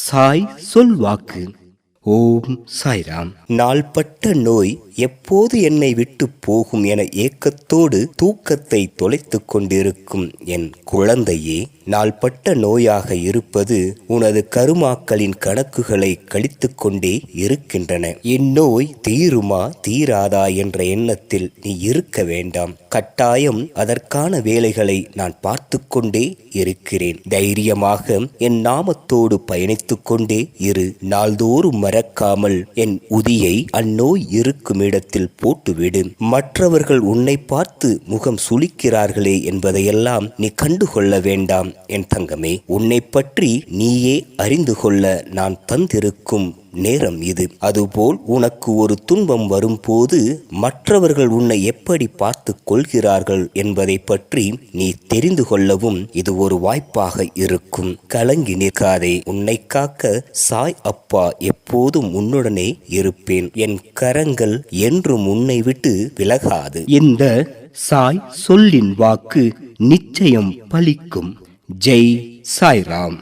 சாய் சொல்வாக்கு. ஓம் சாய்ராம். நாள்பட்ட நோய் எப்போது என்னை விட்டு போகும் என ஏக்கத்தோடு தூக்கத்தை தொலைத்துக் கொண்டிருக்கும் என் குழந்தையே, நாள்பட்ட நோயாக இருப்பது உனது கருமாக்களின் கணக்குகளை கழித்துக் கொண்டே இருக்கின்றன. இந்நோய் தீருமா தீராதா என்ற எண்ணத்தில் நீ இருக்க வேண்டாம். கட்டாயம் அதற்கான வேலைகளை நான் பார்த்து கொண்டே இருக்கிறேன். தைரியமாக என் நாமத்தோடு பயணித்துக் கொண்டே இரு. நாள்தோறும் மறக்காமல் என் உதியை அந்நோய் இருக்கும் இடத்தில் போட்டுவிடு. மற்றவர்கள் உன்னை பார்த்து முகம் சுளிக்கிறார்களே என்பதையெல்லாம் நீ கண்டுகொள்ள வேண்டாம் என் தங்கமே. உன்னை பற்றி நீயே அறிந்து கொள்ள நான் தந்திருக்கும் நேரம் இது. அதுபோல் உனக்கு ஒரு துன்பம் வரும்போது மற்றவர்கள் உன்னை எப்படி பார்த்து கொள்கிறார்கள் என்பதை பற்றி நீ தெரிந்து கொள்ளவும் இது ஒரு வாய்ப்பாக இருக்கும். கலங்கி நிற்காதே. உன்னை காக்க சாய் அப்பா எப்போதும் உன்னுடனே இருப்பேன். என் கரங்கள் என்றும் உன்னை விட்டு விலகாது. இந்த சாய் சொல்லின் வாக்கு நிச்சயம் பலிக்கும். ஜெய் சாய்ராம்.